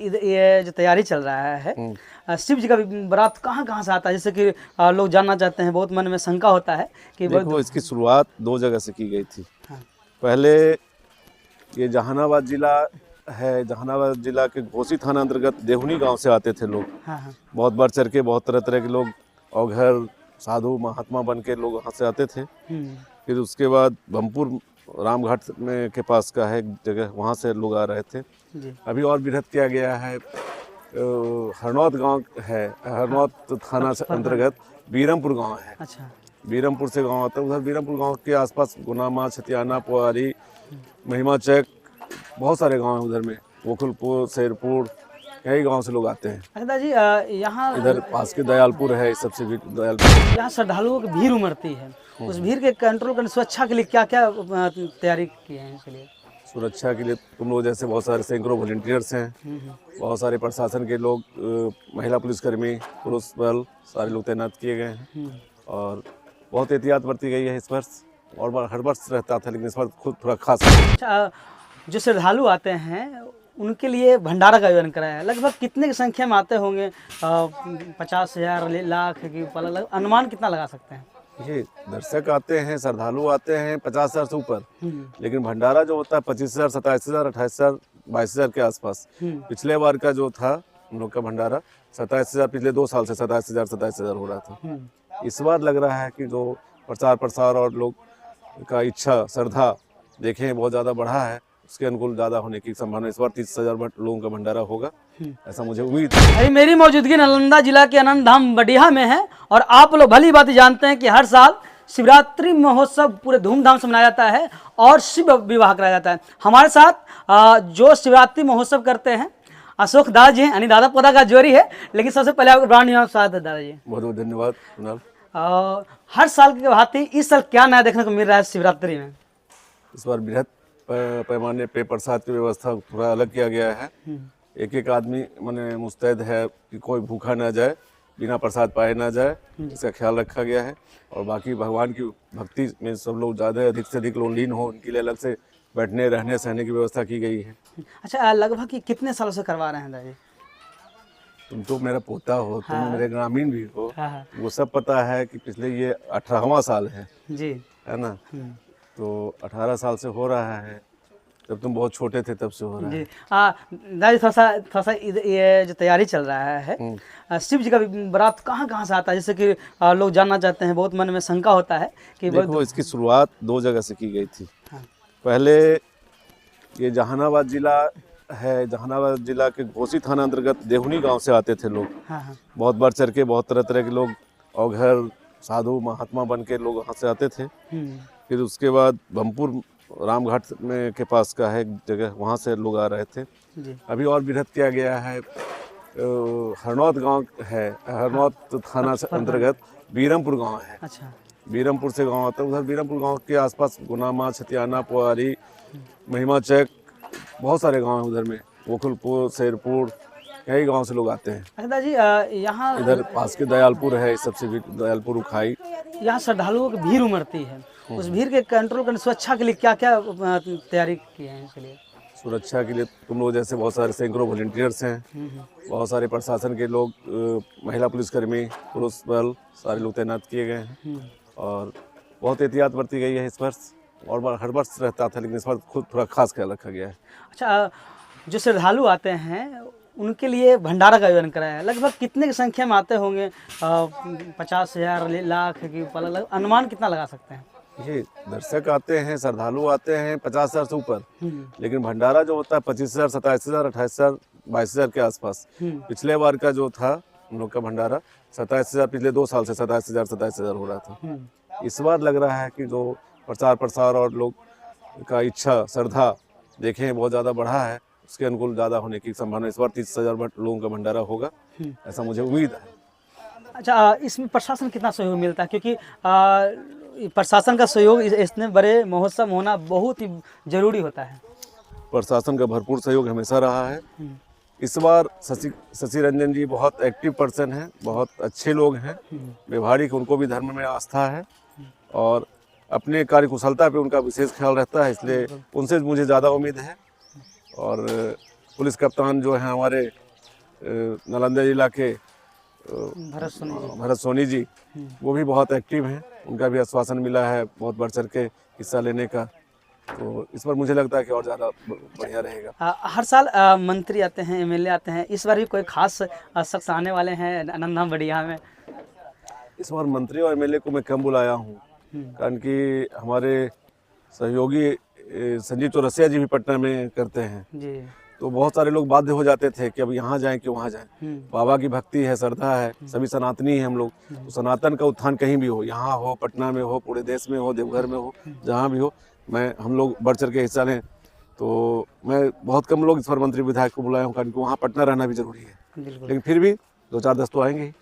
ये जो तैयारी चल रहा है शिव जी का बारात कहाँ कहाँ से आता है, जैसे कि लोग जानना चाहते हैं, बहुत मन में शंका होता है कि देखो, इसकी शुरुआत 2 जगह से की गई थी। हाँ। पहले ये जहानाबाद जिला है, जहानाबाद जिला के घोसी थाना अंतर्गत देहुनी गांव से आते थे लोग। हाँ हाँ। बहुत बढ़ चढ़ के बहुत तरह तरह के लोग औघर साधु महात्मा बन के लोग वहाँ से आते थे। फिर उसके बाद भमपुर रामघाट में के पास का है एक जगह, वहाँ से लोग आ रहे थे जी। अभी और वृहद किया गया है। हरनौत गांव है, हरनौत थाना से अंतर्गत बीरमपुर गांव है। अच्छा। बीरमपुर से गांव आता है, उधर बीरमपुर गांव के आसपास गुनामा, छतियाना, पुआरी, महिमा चक, बहुत सारे गांव हैं उधर में, गोकुलपुर, शेरपुर, कई गांव से लोग आते हैं। अच्छा दादाजी, यहाँ इधर पास के दयालपुर है, सबसे भी दयालपुर। यहाँ श्रद्धालुओं की भीड़ उमड़ती है, उस भीड़ के कंट्रोल करने, सुरक्षा के लिए क्या क्या तैयारी की है इसके लिए? सुरक्षा के लिए तुम लोग जैसे बहुत सारे सैकड़ों वॉलंटियर्स हैं, बहुत सारे प्रशासन के लोग, महिला पुलिसकर्मी, पुरुष बल, सारे लोग तैनात किए गए हैं और बहुत एहतियात बरती गई है इस वर्ष। और बार हर वर्ष रहता था, लेकिन इस बार खुद थोड़ा खास। अच्छा, जो श्रद्धालु आते हैं उनके लिए भंडारा का आयोजन कराया है, लगभग कितने की संख्या में आते होंगे? 50,000 लाख की अनुमान कितना लगा सकते हैं? ये दर्शक आते हैं, श्रद्धालु आते हैं 50,000 से ऊपर, लेकिन भंडारा जो होता है 25,000, 27,000, 28,000, 22,000 के आसपास। पिछले बार का जो था हम लोग का भंडारा 27,000, पिछले 2 साल से 27,000 हो रहा था। इस बार लग रहा है कि जो प्रचार प्रसार और लोग का इच्छा श्रद्धा देखें बहुत ज़्यादा बढ़ा है, उसके अनुकूल ज़्यादा होने की संभावना। इस बार 30,000 लोगों का भंडारा होगा, ऐसा मुझे उम्मीद है। अभी मेरी मौजूदगी नालंदा जिला के अनंत धाम बडिया में है और आप लोग भली बात जानते हैं कि हर साल शिवरात्रि महोत्सव पूरे धूमधाम से मनाया जाता है और शिव विवाह कराया जाता है। हमारे साथ जो शिवरात्रि महोत्सव करते हैं अशोक दादा जी हैं, यानी दादा पोदा का जोड़ी है। लेकिन सबसे पहले आपको ब्रांड न्यू स्वागत है दादाजी। बहुत बहुत धन्यवाद कुणाल। हर साल की भांति इस साल क्या नया देखने को मिल रहा है शिवरात्रि में? इस बार बृहद पैमाने पे प्रसाद की व्यवस्था थोड़ा अलग किया गया है। एक एक आदमी माने मुस्तैद है कि कोई भूखा ना जाए, बिना प्रसाद पाए ना जाए, इसका ख्याल रखा गया है। और बाकी भगवान की भक्ति में सब लोग ज़्यादा अधिक से अधिक लोग लीन हो, उनके लिए अलग से बैठने रहने सहने की व्यवस्था की गई है। अच्छा, लगभग कितने सालों से करवा रहे हैं दादाजी? तुम तो मेरा पोता हो, तुम मेरे ग्रामीण भी हो, वो सब पता है कि पिछले ये 18वां साल है जी, है ना। तो 18 साल से हो रहा है, जब तुम बहुत छोटे थे तब से हो रहा है। दादाजी थोड़ा सा ये जो तैयारी चल रहा है शिव जी का बारात कहाँ कहाँ से आता है, जैसे कि लोग जानना चाहते हैं, बहुत मन में शंका होता है कि देखो, इसकी शुरुआत 2 जगह से की गई थी। पहले ये जहानाबाद जिला है, जहानाबाद जिला के घोसी थाना अंतर्गत देहुनी गांव से आते थे लोग। बहुत बढ़ चढ़ के बहुत तरह तरह के लोग औघर साधु महात्मा बन के लोग वहाँ से आते थे। फिर उसके बाद भमपुर रामघाट में के पास का है एक जगह, वहाँ से लोग आ रहे थे अभी और वृहद किया गया है। हरनौत गांव है, हरनौत थाना से अंतर्गत बीरमपुर गांव है। अच्छा। बीरमपुर से गांव आता है, उधर बीरमपुर गांव के आसपास गुनामा, छतियाना, पुआरी, महिमा चक, बहुत सारे गांव हैं उधर में, गोकुलपुर, शेरपुर, कई गांव से लोग आते हैं। अच्छा दादाजी, यहाँ इधर पास के दयालपुर है, सबसे भी दयालपुर उखाई। यहाँ श्रद्धालुओं की भीड़ उमड़ती है, उस भीड़ के कंट्रोल करने, सुरक्षा के लिए क्या क्या तैयारी की है इसके लिए? सुरक्षा के लिए तुम लोग जैसे बहुत सारे सैकड़ों वॉलंटियर्स हैं, बहुत सारे प्रशासन के लोग, महिला पुलिसकर्मी, पुरुष बल, सारे लोग तैनात किए गए हैं और बहुत एहतियात बरती गई है इस वर्ष। और बार हर वर्ष रहता था, लेकिन इस बार खुद थोड़ा खास ख्याल रखा गया है। अच्छा, जो श्रद्धालु आते हैं उनके लिए भंडारा का आयोजन कराया है, लगभग कितने की संख्या में आते होंगे? 50,000 लाख की अनुमान कितना लगा सकते हैं? ये दर्शक आते हैं, श्रद्धालु आते हैं 50,000 से ऊपर, लेकिन भंडारा जो होता है 25,000, 27,000, 28,000, 22,000 के आसपास। पिछले बार का जो था हम लोग का भंडारा 27,000, पिछले 2 साल से 27,000 हो रहा था। इस बार लग रहा है कि जो प्रचार प्रसार और लोग का इच्छा श्रद्धा देखें बहुत ज़्यादा बढ़ा है, उसके अनुकूल ज़्यादा होने की संभावना। इस बार 30,000 लोगों का भंडारा होगा, ऐसा मुझे उम्मीद है। अच्छा, इसमें प्रशासन कितना सहयोग मिलता है? क्योंकि प्रशासन का सहयोग इतने बड़े महोत्सव होना बहुत ही जरूरी होता है। प्रशासन का भरपूर सहयोग हमेशा रहा है। इस बार शशि रंजन जी बहुत एक्टिव पर्सन हैं, बहुत अच्छे लोग हैं, व्यवहारिक, उनको भी धर्म में आस्था है और अपने कार्यकुशलता पे उनका विशेष ख्याल रहता है, इसलिए उनसे मुझे ज़्यादा उम्मीद है। और पुलिस कप्तान जो हैं हमारे नालंदा जिला के भरत सोनी जी, वो भी बहुत एक्टिव हैं। उनका भी आश्वासन मिला है बहुत बढ़ चढ़ के हिस्सा लेने का, तो इस पर मुझे लगता है कि और ज़्यादा बढ़िया रहेगा। हर साल मंत्री आते हैं, एमएलए आते हैं, इस बार भी कोई खास शख्स आने वाले हैं आनंद धाम बढ़िया में? इस बार मंत्री और एमएलए को मैं कम बुलाया हूँ, कारण कि हमारे सहयोगी संजीव चौरसिया जी भी पटना में करते हैं जी। तो बहुत सारे लोग बाध्य हो जाते थे कि अब यहाँ जाएं कि वहाँ जाएं। बाबा की भक्ति है, श्रद्धा है, सभी सनातनी हैं हम लोग, तो सनातन का उत्थान कहीं भी हो, यहाँ हो, पटना में हो, पूरे देश में हो, देवघर में हो, जहाँ भी हो, हम लोग बढ़ चढ़ के हिस्सा लें। तो मैं बहुत कम लोग इस बार मंत्री विधायक को बुलाया हूँ, कारण कि वहाँ पटना रहना भी जरूरी है, लेकिन फिर भी 2-4 10 तो आएंगे ही।